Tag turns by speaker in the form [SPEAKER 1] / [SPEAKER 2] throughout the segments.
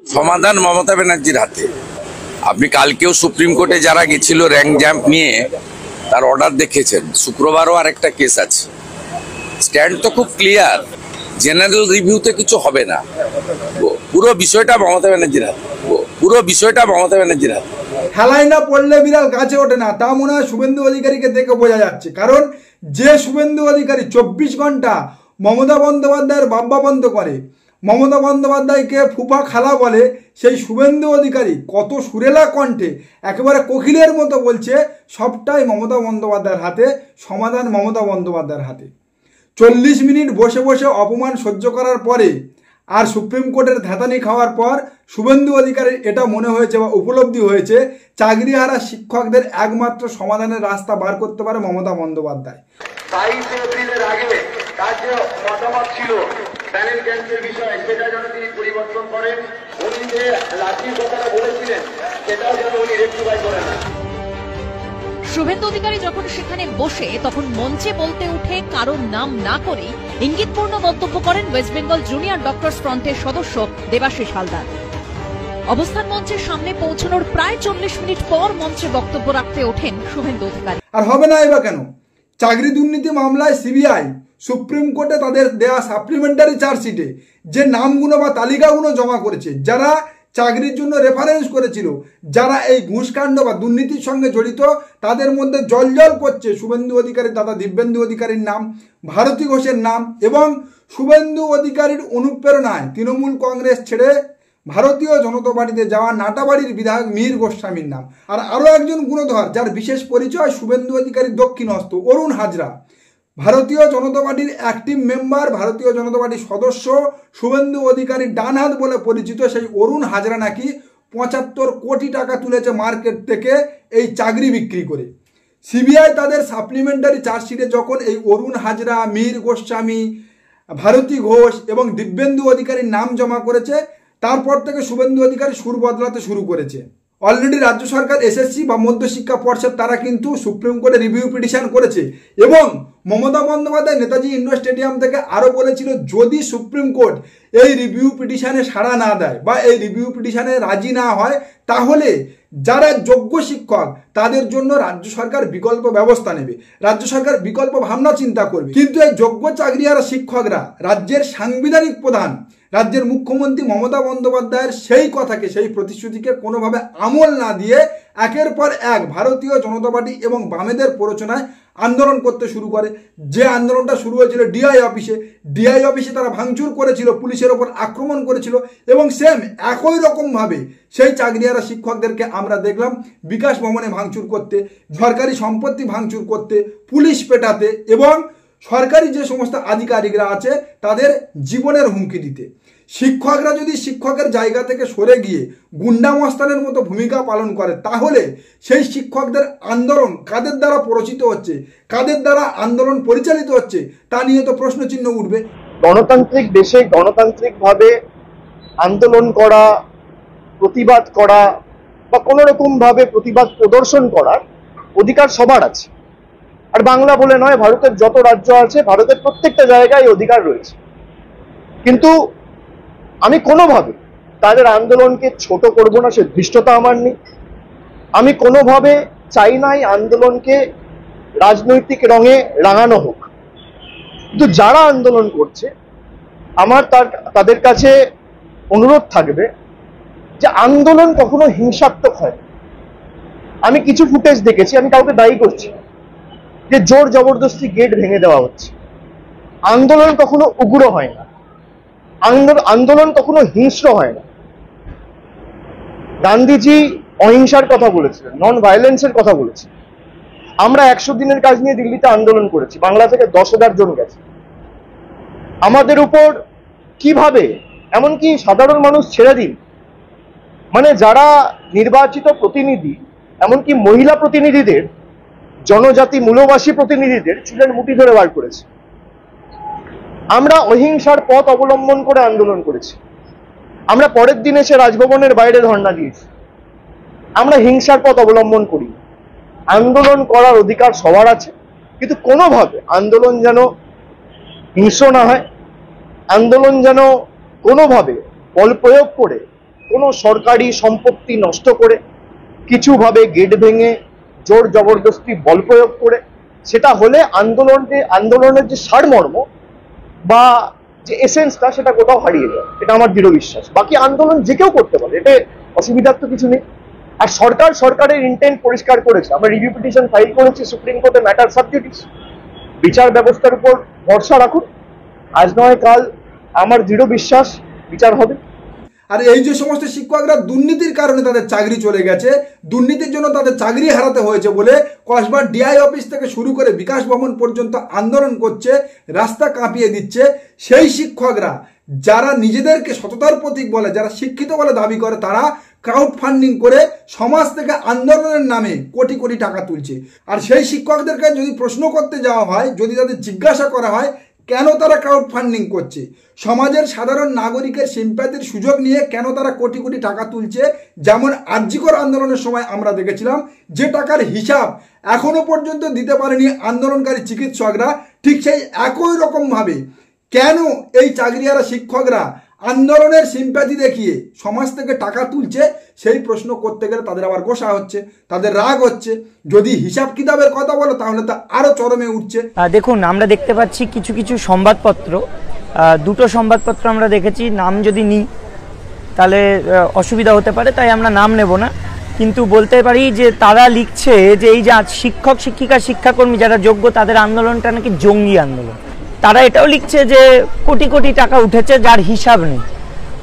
[SPEAKER 1] সমাধান মমতা ব্যানার্জির হাতে। আপনি কালকেও সুপ্রিম কোর্টে যারা গেছিল র্যাঙ্ক জাম্প নিয়ে তার অর্ডার দেখেছেন, শুক্রবারও আরেকটা কেস আছে। স্ট্যান্ড তো খুব ক্লিয়ার, জেনারেল রিভিউতে কিছু হবে না। পুরো বিষয়টা মমতা ব্যানার্জির হাতে, পুরো বিষয়টা মমতা ব্যানার্জির হাতে।
[SPEAKER 2] খেলায় না পড়লে বিড়াল গাছে ওঠে না, তা মনে হয় শুভেন্দু অধিকারীকে দেখে বোঝা যাচ্ছে। কারণ যে শুভেন্দু অধিকারী 24 ঘন্টা মমতা বন্দ্যোপাধ্যায়ের বাব্বা বন্ধ করে, মমতা বন্দ্যোপাধ্যায়কে ফুফা খালা বলে, সেই শুভেন্দু অধিকারী কত সুরেলা কণ্ঠে একেবারে কোকিলের মতো বলছে সবটাই মমতা বন্দ্যোপাধ্যায়ের হাতে, সমাধান মমতা বন্দ্যোপাধ্যায়ের হাতে। 40 মিনিট বসে বসে অপমান সহ্য করার পরে আর সুপ্রিম কোর্টের ধ্যাতানি খাওয়ার পর শুভেন্দু অধিকারীর এটা মনে হয়েছে বা উপলব্ধি হয়েছে, চাকরিহারা শিক্ষকদের একমাত্র সমাধানের রাস্তা বার করতে পারে মমতা বন্দ্যোপাধ্যায়।
[SPEAKER 3] 22 এপ্রিলের আগে তার যে মতামত ছিল প্যানেল ক্যান্সের বিষয়ে, সেটা যেন তিনি পরিবর্তন করেন। উনি যে লাঠির কথাটা বলেছিলেন সেটাও যেন উনি রেক্টিফাই করেন।
[SPEAKER 4] শুভেন্দু অধিকারী যখন সেখানে বসে তখন মঞ্চে বলতে উঠে কারোর নাম না করে ইঙ্গিতপূর্ণ মন্তব্য করেন ওয়েস্ট বেঙ্গল জুনিয়র ডক্টরস ফ্রন্টের সদস্য দেবাশিস হালদার। অবস্থান মঞ্চের সামনে পৌঁছানোর প্রায় 40 মিনিট পর মঞ্চে বক্তব্য রাখতে ওঠেন শুভেন্দু অধিকারী।
[SPEAKER 2] আর হবে না এবার কেন? চাকরি দুর্নীতি মামলায় সিবিআই সুপ্রিম কোর্টে তাদের দেয়া সাপ্লিমেন্টারি চার্জশিটে যে নামগুলো বা তালিকাগুলো জমা করেছে, যারা চাকরির জন্য রেফারেন্স করেছিল, যারা এই ঘুষকাণ্ড বা দুর্নীতির সঙ্গে জড়িত, তাদের মধ্যে জলজল করছে শুভেন্দু অধিকারীর দাদা দিব্যেন্দু অধিকারীর নাম, ভারতী ঘোষের নাম, এবং শুভেন্দু অধিকারীর অনুপ্রেরণায় তৃণমূল কংগ্রেস ছেড়ে ভারতীয় জনতা পার্টিতে যাওয়া নাটাবাড়ির বিধায়ক মিহির গোস্বামীর নাম। আর আরও একজন গুণধর যার বিশেষ পরিচয় শুভেন্দু অধিকারীর দক্ষিণ হস্ত, অরুণ হাজরা, ভারতীয় জনতা পার্টির অ্যাক্টিভ মেম্বার, ভারতীয় জনতা পার্টির সদস্য, শুভেন্দু অধিকারীর ডান হাত বলে পরিচিত সেই অরুণ হাজরা নাকি 75 কোটি টাকা তুলেছে মার্কেট থেকে এই চাকরি বিক্রি করে। সিবিআই তাদের সাপ্লিমেন্টারি চার্জশিটে যখন এই অরুণ হাজরা, মিহির গোস্বামী, ভারতী ঘোষ এবং দিব্যেন্দু অধিকারীর নাম জমা করেছে, তারপর থেকে শুভেন্দু অধিকারী সুর বদলাতে শুরু করেছে। অলরেডি রাজ্য সরকার, এসএসসি বা মধ্যশিক্ষা পর্ষদ তারা কিন্তু সুপ্রিম কোর্টে রিভিউ পিটিশন করেছে, এবং মমতা বন্দ্যোপাধ্যায় নেতাজি ইন্ডোর স্টেডিয়াম থেকে আরও বলেছিল যদি সুপ্রিম কোর্ট এই রিভিউ পিটিশনে সাড়া না দেয় বা এই রিভিউ পিটিশনে রাজি না হয়, তাহলে যারা যোগ্য শিক্ষক তাদের জন্য রাজ্য সরকার বিকল্প ব্যবস্থা নেবে, রাজ্য সরকার বিকল্প ভাবনা চিন্তা করবে। কিন্তু এই যোগ্য চাকরিহারা শিক্ষকরা রাজ্যের সাংবিধানিক প্রধান, রাজ্যের মুখ্যমন্ত্রী মমতা বন্দ্যোপাধ্যায়ের সেই কথাকে, সেই প্রতিশ্রুতিকে কোনোভাবে আমল না দিয়ে একের পর এক ভারতীয় জনতা পার্টি এবং বামেদের প্ররোচনায় আন্দোলন করতে শুরু করে। যে আন্দোলনটা শুরু হয়েছিল ডিআই অফিসে তারা ভাঙচুর করেছিল, পুলিশের ওপর আক্রমণ করেছিল, এবং সেম একই রকমভাবে সেই চাকরিহারা শিক্ষকদেরকে আমরা দেখলাম বিকাশ ভবনে ভাঙচুর করতে, সরকারি সম্পত্তি ভাঙচুর করতে, পুলিশ পেটাতে, এবং সরকারি যে সমস্ত আধিকারিকরা আছে তাদের জীবনের হুমকি দিতে। শিক্ষকরা যদি শিক্ষকের জায়গা থেকে সরে গিয়ে গুন্ডা মস্তানের মতো ভূমিকা পালন করে, তাহলে সেই শিক্ষকদের আন্দোলন কাদের দ্বারা প্ররোচিত হচ্ছে, কাদের দ্বারা আন্দোলন পরিচালিত হচ্ছে, তা নিয়ে তো প্রশ্নচিহ্ন উঠবে।
[SPEAKER 5] গণতান্ত্রিক দেশে গণতান্ত্রিকভাবে আন্দোলন করা, প্রতিবাদ করা বা কোনো রকম ভাবে প্রতিবাদ প্রদর্শন করার অধিকার সবার আছে। আর বাংলা বলে নয়, ভারতের যত রাজ্য আছে, ভারতের প্রত্যেকটা জায়গায় অধিকার রয়েছে। কিন্তু আমি কোনোভাবে তাদের আন্দোলনকে ছোট করব না, সে ধৃষ্টতা আমার নেই। আমি কোনোভাবে চাই না এই আন্দোলনকে রাজনৈতিক রঙে রাঙানো হোক। কিন্তু যারা আন্দোলন করছে, আমার তাদের কাছে অনুরোধ থাকবে যে আন্দোলন কখনো হিংসাত্মক হয়। আমি কিছু ফুটেজ দেখেছি, আমি কাউকে দায়ী করছি যে জোর জবরদস্তি গেট ভেঙে দেওয়া হচ্ছে। আন্দোলন কখনো উগ্র হয় না, আন্দোলন কখনো হিংস্র হয় না। গান্ধীজি অহিংসার কথা বলেছিলেন, নন ভায়োলেন্সের কথা বলেছিলেন। আমরা 100 দিনের কাজ নিয়ে দিল্লিতে আন্দোলন করেছি, বাংলা থেকে 10,000 জন গেছে। আমাদের উপর কিভাবে, এমনকি সাধারণ মানুষ ছেড়ে দিন, মানে যারা নির্বাচিত প্রতিনিধি, এমনকি মহিলা প্রতিনিধিদের, জনজাতি মূলবাসী প্রতিনিধিদের চুলের মুঠি ধরে বার করেছে। আমরা অহিংসার পথ অবলম্বন করে আন্দোলন করেছি। আমরা পরের দিন এসে রাজভবনের বাইরে ধর্ণা দিয়েছি। আমরা হিংসার পথ অবলম্বন করি। আন্দোলন করার অধিকার সবার আছে, কিন্তু কোনোভাবে আন্দোলন যেন হিংস্র না হয়, আন্দোলন যেন কোনোভাবে বল প্রয়োগ করে কোনো সরকারি সম্পত্তি নষ্ট করে, কিছুভাবে গেট ভেঙে, জোর জবরদস্তি বল প্রয়োগ করে, সেটা হলে আন্দোলনের যে সারমর্ম বা যে এসেন্সটা সেটা কোথাও হারিয়ে যায়, এটা আমার দৃঢ় বিশ্বাস। বাকি আন্দোলন যে কেউ করতে পারে, এতে অসুবিধার তো কিছু নেই। আর সরকারের ইন্টেন্ট পরিষ্কার করেছে। আমরা রিভিউ পিটিশন ফাইল করেছি সুপ্রিম কোর্টে, ম্যাটার সাব জুডিস। বিচার ব্যবস্থার উপর ভরসা রাখুন, আজ নয় কাল আমার দৃঢ় বিশ্বাস বিচার হবে।
[SPEAKER 2] আর এই যে সমস্ত শিক্ষকরা দুর্নীতির কারণে তাদের চাকরি চলে গেছে, দুর্নীতির জন্য তাদের চাকরি হারাতে হয়েছে বলে কসবার ডিআই অফিস থেকে শুরু করে বিকাশ ভবন পর্যন্ত আন্দোলন করছে, রাস্তা কাঁপিয়ে দিচ্ছে, সেই শিক্ষকরা যারা নিজেদেরকে সততার প্রতীক বলে, যারা শিক্ষিত বলে দাবি করে, তারা ক্রাউড ফান্ডিং করে সমাজ থেকে আন্দোলনের নামে কোটি কোটি টাকা তুলছে। আর সেই শিক্ষকদেরকে যদি প্রশ্ন করতে যাওয়া হয়, যদি তাদের জিজ্ঞাসা করা হয় কেন তারা ক্রাউড ফান্ডিং করছে, সমাজের সাধারণ নাগরিকের সিম্প্যাথির সুযোগ নিয়ে কেন তারা কোটি কোটি টাকা তুলছে, যেমন আরজিকর আন্দোলনের সময় আমরা দেখেছিলাম যে টাকার হিসাব এখনো পর্যন্ত দিতে পারেনি আন্দোলনকারী চিকিৎসকরা, ঠিক সেই একই রকমভাবে কেন এই চাকরিহারা শিক্ষকরা আন্দোলনের সিম্প্যাথি দেখিয়ে সমাজ থেকে টাকা তুলছে, সেই প্রশ্ন করতে গেলে তাদের আবার গোসা হচ্ছে, তাদের রাগ হচ্ছে। যদি হিসাব কিতাবের কথা বলো তাহলে তা আরো চরমে উঠছে।
[SPEAKER 6] দেখুন, আমরা দেখতে পাচ্ছি কিছু কিছু সংবাদপত্র, দুটো সংবাদপত্র আমরা দেখেছি, নাম যদি নিই তাহলে অসুবিধা হতে পারে, তাই আমরা নাম নেব না, কিন্তু বলতে পারি যে তারা লিখছে যে এই যে শিক্ষক শিক্ষিকা শিক্ষাকর্মী যারা যোগ্য তাদের আন্দোলনটা নাকি জঙ্গি আন্দোলন। তারা এটাও লিখছে যে কোটি কোটি টাকা উঠেছে যার হিসাব নেই।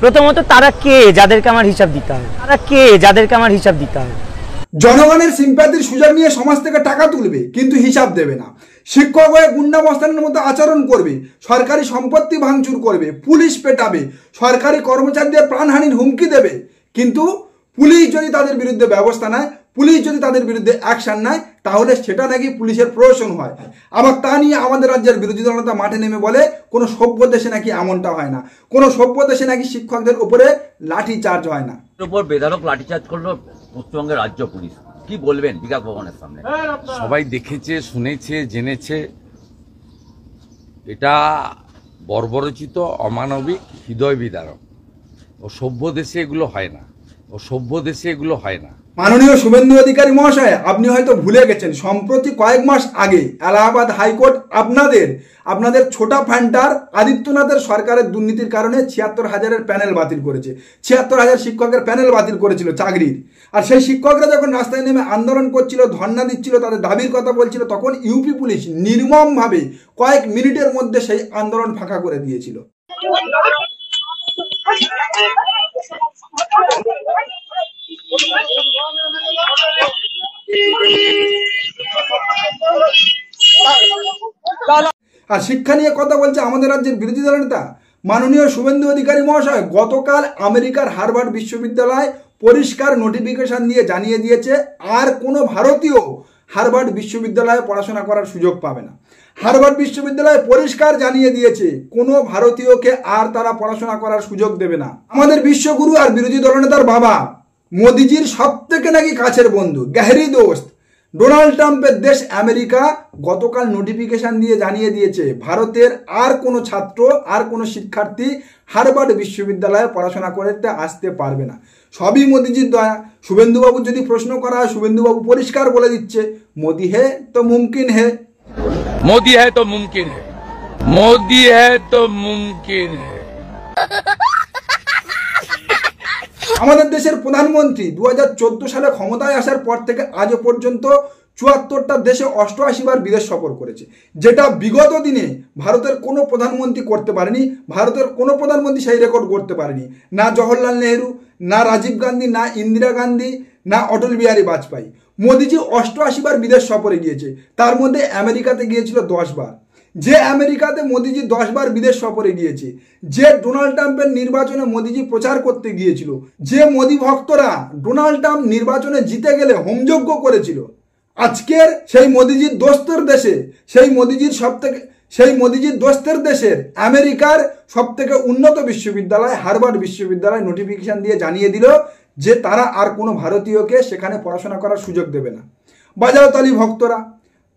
[SPEAKER 6] প্রথমত তারা কে যাদেরকে আমার হিসাব দিতে হবে,
[SPEAKER 2] জনগণের সিম্প্যাথির সুযোগ নিয়ে সমাজ থেকে টাকা তুলবে কিন্তু হিসাব দেবে না, শিক্ষক হয়ে গুন্ডা মস্তানের মতো আচরণ করবে, সরকারি সম্পত্তি ভাঙচুর করবে, পুলিশ পেটাবে, সরকারি কর্মচারীদের প্রাণহানির হুমকি দেবে, কিন্তু পুলিশ যদি তাদের বিরুদ্ধে ব্যবস্থা নেয়, পুলিশ যদি তাদের বিরুদ্ধে অ্যাকশন নেয়, তাহলে সেটা নাকি পুলিশের প্রহসন হয়। আবার তা নিয়ে আমাদের রাজ্যের বিরোধী দলনেতা মাঠে নেমে বলে কোনো সভ্য দেশে নাকি এমনটা হয় না, কোনো সভ্য দেশে নাকি শিক্ষকদের উপরে লাঠি চার্জ হয় না।
[SPEAKER 7] উপর বেধারক লাঠিচার্জ করলো পশ্চিমবঙ্গের রাজ্য পুলিশ, কি বলবেন বিকাশ ভবনের সামনে?
[SPEAKER 1] সবাই দেখেছে, শুনেছে, জেনেছে, এটা বর্বরচিত, অমানবিক, হৃদয় বিদারক। ও সভ্য দেশে এগুলো হয় না।
[SPEAKER 2] মাননীয় শুভেন্দু অধিকারী মহাশয়, আপনি হয়তো ভুলে গেছেন, সম্প্রতি কয়েক মাস আগে এলাহাবাদ হাইকোর্ট আপনাদের ছোটা ফ্যান্টার আদিত্যনাথের সরকারের দুর্নীতির কারণে ৭৬,০০০ প্যানেল বাতিল করেছে। ৭৬,০০০ শিক্ষকের প্যানেল বাতিল করেছিল চাকরির। আর সেই শিক্ষকরা যখন রাস্তায় নেমে আন্দোলন করছিল, ধর্ণা দিচ্ছিল, তাদের দাবির কথা বলছিল, তখন ইউপি পুলিশ নির্মমভাবে কয়েক মিনিটের মধ্যে সেই আন্দোলন ফাঁকা করে দিয়েছিল। আর শিক্ষা নিয়ে কথা বলছে আমাদের রাজ্যের বিরোধী দলনেতা মাননীয় শুভেন্দু অধিকারী মহাশয়। গতকাল আমেরিকার হার্ভার্ড বিশ্ববিদ্যালয় পরিষ্কার নোটিফিকেশন দিয়ে জানিয়ে দিয়েছে আর কোনো ভারতীয় হার্ভার্ড বিশ্ববিদ্যালয়ে পড়াশোনা করার সুযোগ পাবে না। হার্ভার্ড বিশ্ববিদ্যালয় পরিষ্কার জানিয়ে দিয়েছে কোনো ভারতীয়কে আর তারা পড়াশোনা করার সুযোগ দেবে না। আমাদের বিশ্বগুরু আর বিরোধী দলনেতার বাবা মোদিজির সব থেকে নাকি কাছের বন্ধু, গহরি দোস্ত ডোনাল্ড ট্রাম্পের দেশ আমেরিকা গতকাল নোটিফিকেশন দিয়ে জানিয়ে দিয়েছে ভারতের আর কোনো ছাত্র, আর কোনো শিক্ষার্থী হার্ভার্ড বিশ্ববিদ্যালয়ে পড়াশোনা করতে আসতে পারবে না। সবই মোদিজির দয়া। শুভেন্দুবাবুর যদি প্রশ্ন করা হয়, শুভেন্দুবাবু পরিষ্কার বলে দিচ্ছে মোদি হে তো মুমকিন হে,
[SPEAKER 1] मोदी है तो मुमकिन है, मोदी है तो मुमकिन है।
[SPEAKER 2] আমাদের দেশের প্রধানমন্ত্রী 2014 সালে ক্ষমতায় আসার পর থেকে আজও পর্যন্ত ৭৪টা দেশে ৮৮ বার বিদেশ সফর করেছে, যেটা বিগত দিনে ভারতের কোনো প্রধানমন্ত্রী করতে পারেনি। ভারতের কোনো প্রধানমন্ত্রী সেই রেকর্ড করতে পারেনি, না জওহরলাল নেহরু, না রাজীব গান্ধী, না ইন্দিরা গান্ধী, না অটল বিহারী বাজপেয়ী। মোদিজি ৮৮ বার বিদেশ সফরে গিয়েছে, তার মধ্যে আমেরিকাতে গিয়েছিল 10 বার। যে আমেরিকাতে মোদিজি 10 বার বিদেশ সফরে গিয়েছে, যে ডোনাল্ড ট্রাম্পের নির্বাচনে মোদিজি প্রচার করতে গিয়েছিল, যে মোদি ভক্তরা ডোনাল্ড ট্রাম্প নির্বাচনে জিতে গেলে হোমযজ্ঞ করেছিল, আজকের সেই মোদিজির দোস্তের দেশে, সেই মোদিজির দোস্তের দেশের আমেরিকার সব থেকে উন্নত বিশ্ববিদ্যালয় হার্ভার্ড বিশ্ববিদ্যালয় নোটিফিকেশন দিয়ে জানিয়ে দিল যে তারা আর কোনো ভারতীয়কে সেখানে পড়াশোনা করার সুযোগ দেবে না। বাজাও তালি ভক্তরা,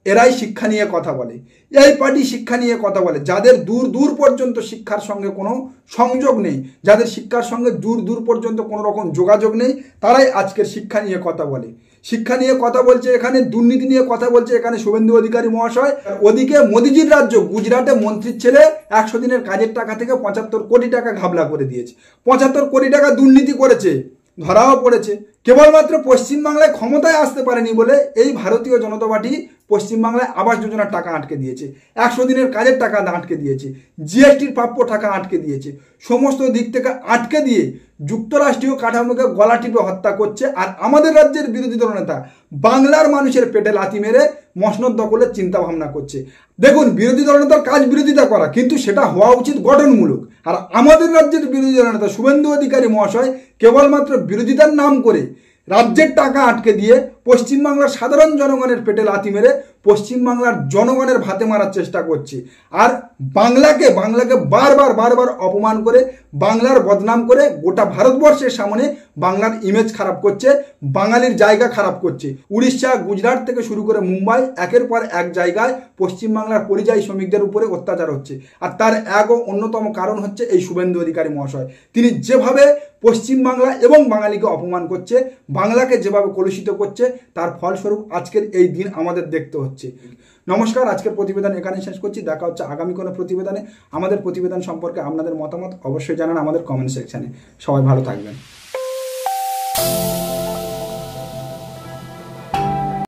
[SPEAKER 2] এরাই শিক্ষা নিয়ে কথা বলে, এই পার্টি শিক্ষা নিয়ে কথা বলে। যাদের দূর দূর পর্যন্ত শিক্ষার সঙ্গে কোনো সংযোগ নেই, যাদের শিক্ষার সঙ্গে দূর দূর পর্যন্ত কোনো রকম যোগাযোগ নেই, তারাই আজকের শিক্ষা নিয়ে কথা বলে। শিক্ষা নিয়ে কথা বলছে এখানে, দুর্নীতি নিয়ে কথা বলছে এখানে শুভেন্দু অধিকারী মহাশয়। ওদিকে মোদিজির রাজ্য গুজরাটে মন্ত্রীর ছেলে 100 দিনের কাজের টাকা থেকে 75 কোটি টাকা ঘাবলা করে দিয়েছে, 75 কোটি টাকা দুর্নীতি করেছে, ধরাও পড়েছে। কেবলমাত্র পশ্চিমবাংলায় ক্ষমতায় আসতে পারেনি বলে এই ভারতীয় জনতা পার্টি পশ্চিমবাংলায় আবাস যোজনার টাকা আটকে দিয়েছে, 100 দিনের কাজের টাকা আটকে দিয়েছে, জিএসটির প্রাপ্য টাকা আটকে দিয়েছে, সমস্ত দিক থেকে আটকে দিয়ে যুক্তরাষ্ট্রীয় কাঠামোকে গলা টিপে হত্যা করছে। আর আমাদের রাজ্যের বিরোধী দলনেতা বাংলার মানুষের পেটে লাথি মেরে মসনদ দখলের চিন্তা ভাবনা করছে। দেখুন, বিরোধী দলনেতার কাজ বিরোধিতা করা, কিন্তু সেটা হওয়া উচিত গঠনমূলক। আর আমাদের রাজ্যের বিরোধী দলনেতা শুভেন্দু অধিকারী মহাশয় কেবলমাত্র বিরোধিতার নাম করে রাজ্যের টাকা আটকে দিয়ে পশ্চিমবাংলার সাধারণ জনগণের পেটে লাথি মেরে পশ্চিমবাংলার জনগণের ভাতে মারার চেষ্টা করছে। আর বাংলাকে বারবার অপমান করে, বাংলার বদনাম করে গোটা ভারতবর্ষের সামনে বাংলার ইমেজ খারাপ করছে, বাঙালির জায়গা খারাপ করছে। উড়িষ্যা, গুজরাট থেকে শুরু করে মুম্বাই, একের পর এক জায়গায় পশ্চিমবাংলার পরিযায়ী শ্রমিকদের উপরে অত্যাচার হচ্ছে। আর তার এক ও অন্যতম কারণ হচ্ছে এই শুভেন্দু অধিকারী মহাশয়। তিনি যেভাবে পশ্চিমবাংলা এবং বাঙালিকে অপমান করছে, বাংলাকে যেভাবে কলুষিত করছে, তার ফলস্বরূপ আজকের এই দিন আমাদের দেখতে হচ্ছে। নমস্কার, আজকের প্রতিবেদন এখানে শেষ করছি। দেখা হচ্ছে আগামী কোনো প্রতিবেদনে। আমাদের প্রতিবেদন সম্পর্কে আপনাদের মতামত অবশ্যই জানান আমাদের কমেন্ট সেকশনে। সবাই ভালো থাকবেন।